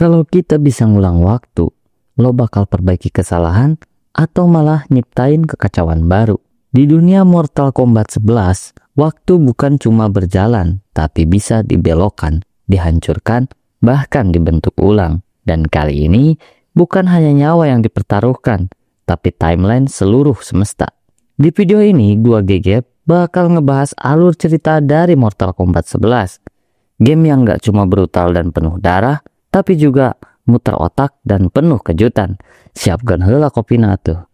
Kalau kita bisa ngulang waktu, lo bakal perbaiki kesalahan atau malah nyiptain kekacauan baru. Di dunia Mortal Kombat 11, waktu bukan cuma berjalan, tapi bisa dibelokkan, dihancurkan, bahkan dibentuk ulang. Dan kali ini, bukan hanya nyawa yang dipertaruhkan, tapi timeline seluruh semesta. Di video ini, gua Gegep bakal ngebahas alur cerita dari Mortal Kombat 11. Game yang gak cuma brutal dan penuh darah, tapi juga muter otak dan penuh kejutan. Siapkan heula kopina tuh.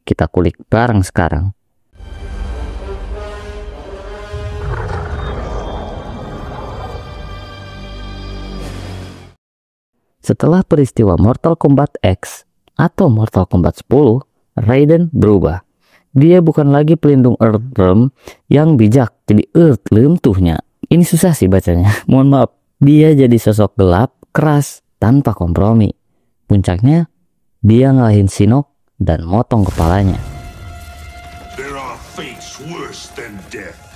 Kita kulik bareng sekarang. Setelah peristiwa Mortal Kombat X atau Mortal Kombat 10, Raiden berubah. Dia bukan lagi pelindung Earthrealm yang bijak, jadi Earthrealm tuhnya. Ini susah sih bacanya, mohon maaf. Dia jadi sosok gelap, keras, tanpa kompromi. Puncaknya, dia ngalahin Shinnok dan motong kepalanya. There are fates worse than death.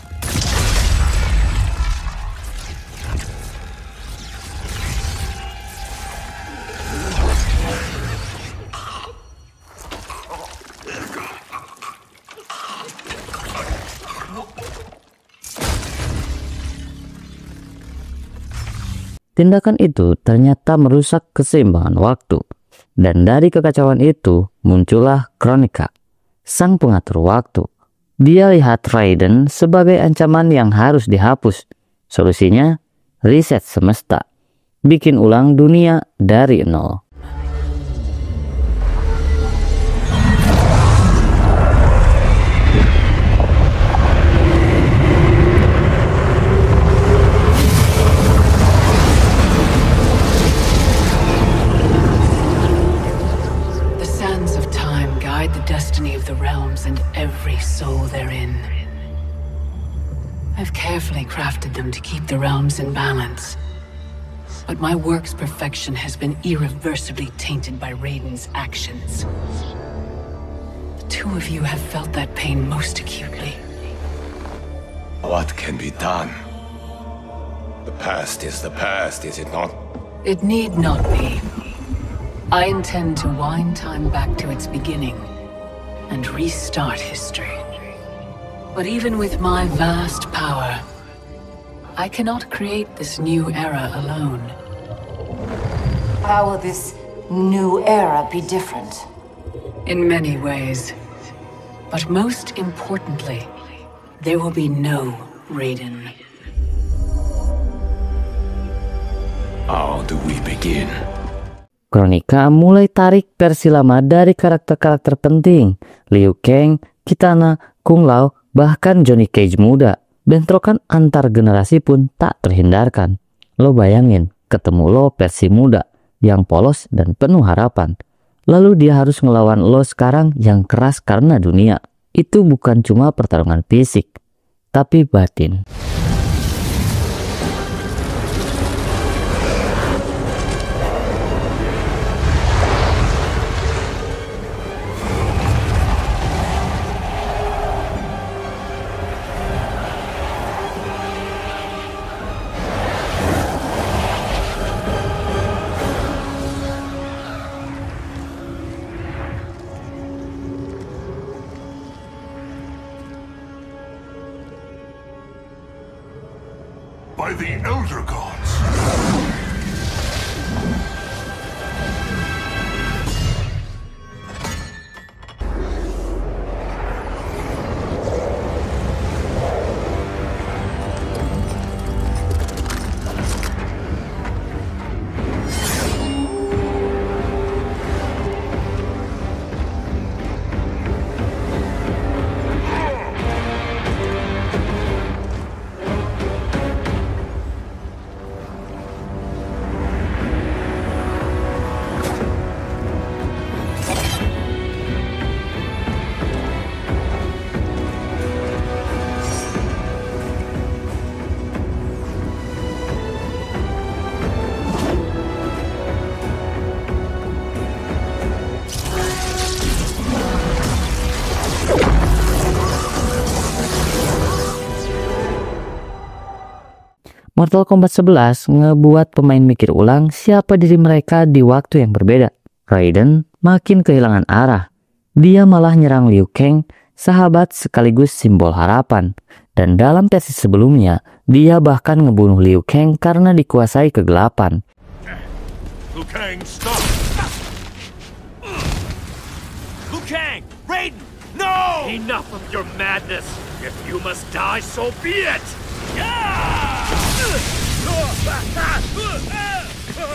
Tindakan itu ternyata merusak keseimbangan waktu. Dan dari kekacauan itu muncullah Kronika, sang pengatur waktu. Dia lihat Raiden sebagai ancaman yang harus dihapus. Solusinya, reset semesta. Bikin ulang dunia dari nol. And every soul therein. I've carefully crafted them to keep the realms in balance. But my work's perfection has been irreversibly tainted by Raiden's actions. The two of you have felt that pain most acutely. What can be done? The past is the past, is it not? It need not be. I intend to wind time back to its beginning and restart history. But even with my vast power, I cannot create this new era alone. How will this new era be different? In many ways. But most importantly, there will be no Raiden. How do we begin? Kronika mulai tarik versi lama dari karakter-karakter penting, Liu Kang, Kitana, Kung Lao, bahkan Johnny Cage muda. Bentrokan antar generasi pun tak terhindarkan. Lo bayangin, ketemu lo versi muda, yang polos dan penuh harapan. Lalu dia harus ngelawan lo sekarang yang keras karena dunia. Itu bukan cuma pertarungan fisik, tapi batin. By the Elder Gods! Mortal Kombat 11 ngebuat pemain mikir ulang siapa diri mereka di waktu yang berbeda. Raiden makin kehilangan arah. Dia malah nyerang Liu Kang, sahabat sekaligus simbol harapan. Dan dalam tesis sebelumnya, dia bahkan ngebunuh Liu Kang karena dikuasai kegelapan. Liu Kang, stop! Liu Kang! Raiden! No! Enough of your madness! If you must die, so be it!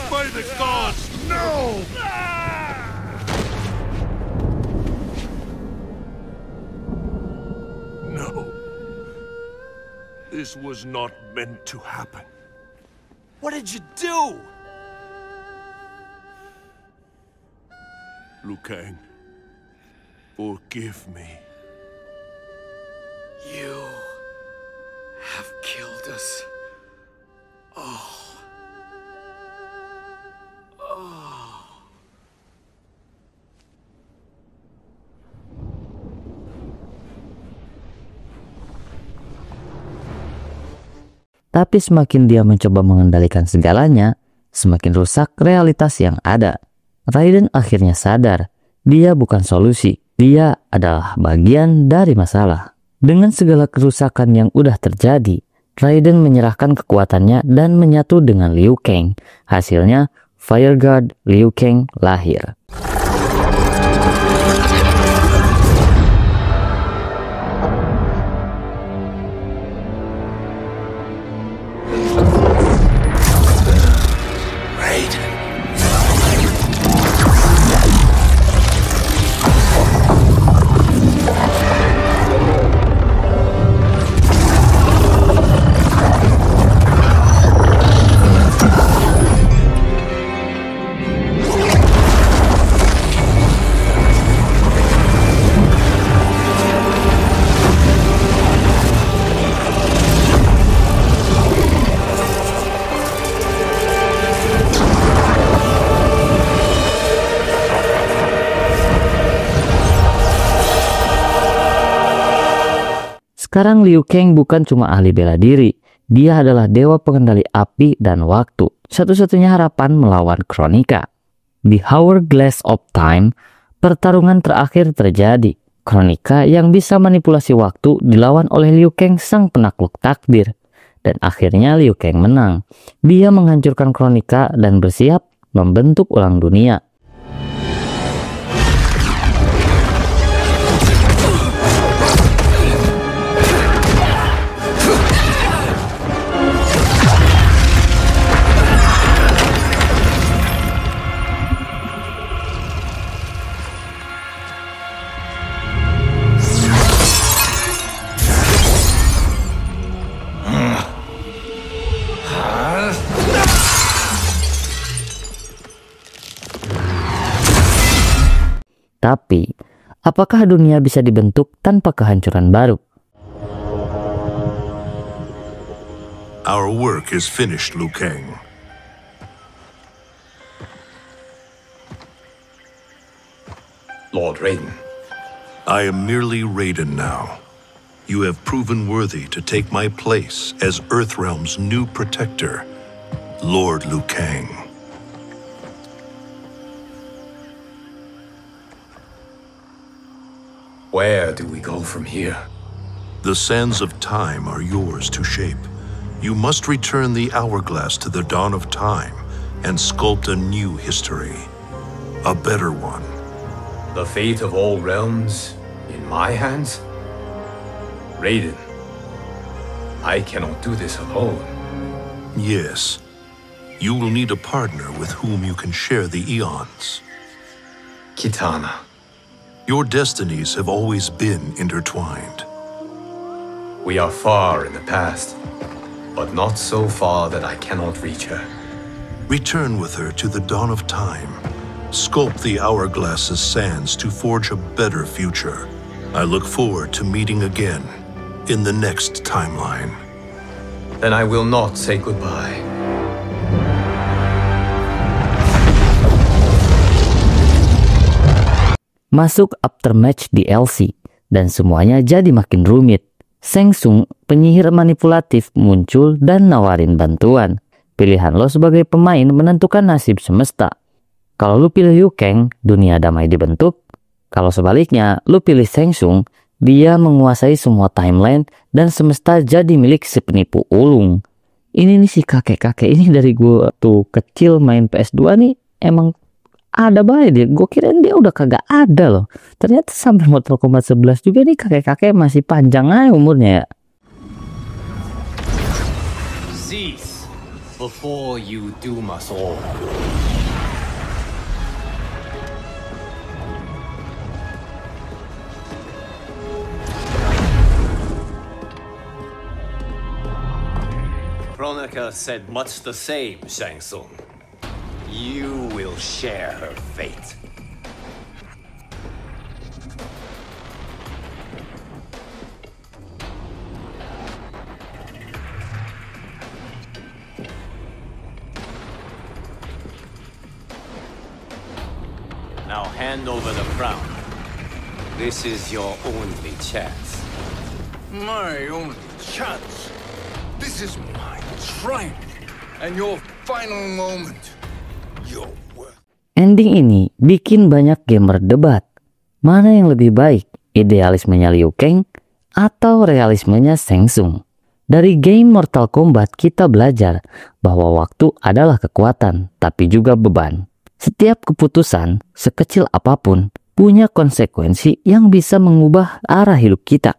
By the gods, no! No. This was not meant to happen. What did you do? Liu Kang, forgive me. You have killed us. Tapi semakin dia mencoba mengendalikan segalanya, semakin rusak realitas yang ada. Raiden akhirnya sadar, dia bukan solusi, dia adalah bagian dari masalah. Dengan segala kerusakan yang udah terjadi, Raiden menyerahkan kekuatannya dan menyatu dengan Liu Kang. Hasilnya, Fire God Liu Kang lahir. Sekarang Liu Kang bukan cuma ahli bela diri, dia adalah dewa pengendali api dan waktu. Satu-satunya harapan melawan Kronika. Di Hourglass of Time, pertarungan terakhir terjadi. Kronika yang bisa manipulasi waktu dilawan oleh Liu Kang sang penakluk takdir. Dan akhirnya Liu Kang menang. Dia menghancurkan Kronika dan bersiap membentuk ulang dunia. Tapi, apakah dunia bisa dibentuk tanpa kehancuran baru? Our work is finished, Liu Kang. Lord Raiden. I am merely Raiden now. You have proven worthy to take my place as Earthrealm's new protector, Lord Liu Kang. Where do we go from here? The sands of time are yours to shape. You must return the hourglass to the dawn of time and sculpt a new history. A better one. The fate of all realms in my hands? Raiden, I cannot do this alone. Yes. You will need a partner with whom you can share the eons. Kitana. Your destinies have always been intertwined. We are far in the past, but not so far that I cannot reach her. Return with her to the dawn of time. Sculpt the hourglass's sands to forge a better future. I look forward to meeting again in the next timeline. Then I will not say goodbye. Masuk Aftermatch DLC, dan semuanya jadi makin rumit. Shang Tsung, penyihir manipulatif, muncul dan nawarin bantuan. Pilihan lo sebagai pemain menentukan nasib semesta. Kalau lu pilih Liu Kang, dunia damai dibentuk. Kalau sebaliknya, lu pilih Shang Tsung, dia menguasai semua timeline dan semesta jadi milik si penipu ulung. Ini nih si kakek-kakek ini dari gue tuh kecil main PS2 nih emang ada baik dia. Gue kirain dia udah kagak ada loh. Ternyata sampai Mortal Kombat 11 juga nih kakek-kakek masih panjang aja umurnya ya. Cease before you doom us all. Kronika said much the same, Shang Tsung. You will share her fate. Now hand over the crown. This is your only chance. My only chance? This is my triumph, and your final moment. Your worth. Ending ini bikin banyak gamer debat. Mana yang lebih baik, idealismenya Liu Kang atau realismenya Shang Tsung? Dari game Mortal Kombat kita belajar bahwa waktu adalah kekuatan, tapi juga beban. Setiap keputusan, sekecil apapun, punya konsekuensi yang bisa mengubah arah hidup kita.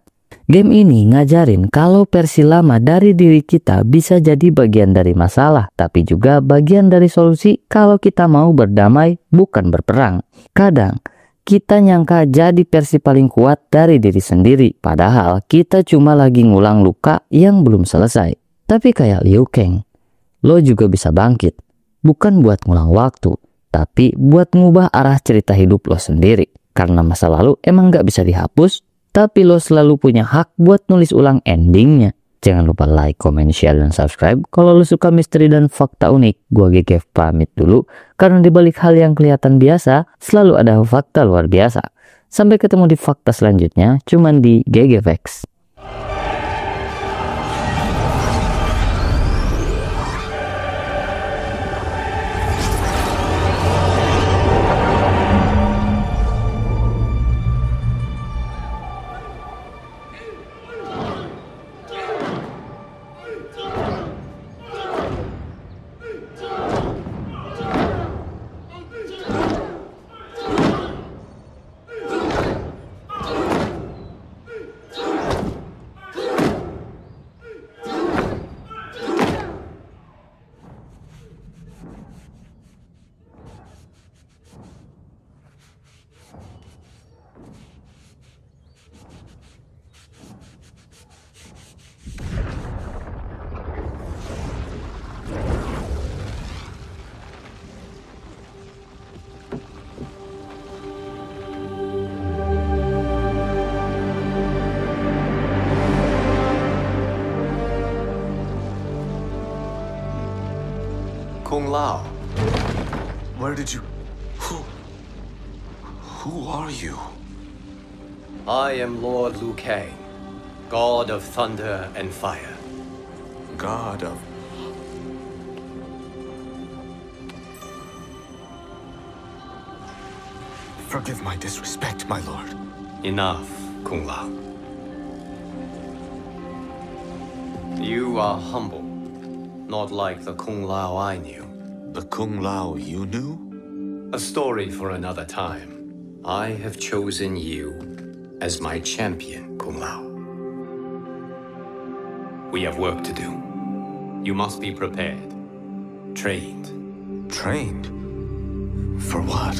Game ini ngajarin kalau versi lama dari diri kita bisa jadi bagian dari masalah, tapi juga bagian dari solusi kalau kita mau berdamai, bukan berperang. Kadang, kita nyangka jadi versi paling kuat dari diri sendiri, padahal kita cuma lagi ngulang luka yang belum selesai. Tapi kayak Liu Kang, lo juga bisa bangkit, bukan buat ngulang waktu, tapi buat ngubah arah cerita hidup lo sendiri. Karena masa lalu emang gak bisa dihapus, tapi lo selalu punya hak buat nulis ulang endingnya. Jangan lupa like, comment, share, dan subscribe. Kalau lo suka misteri dan fakta unik, gua GGF pamit dulu. Karena dibalik hal yang kelihatan biasa, selalu ada fakta luar biasa. Sampai ketemu di fakta selanjutnya, cuman di GGFX. Kung Lao. Where did you... Who are you? I am Lord Liu Kang, God of Thunder and Fire. God of... Forgive my disrespect, my lord. Enough, Kung Lao. You are humble, not like the Kung Lao I knew. The Kung Lao you knew? A story for another time. I have chosen you as my champion, Kung Lao. We have work to do. You must be prepared, trained. Trained? For what?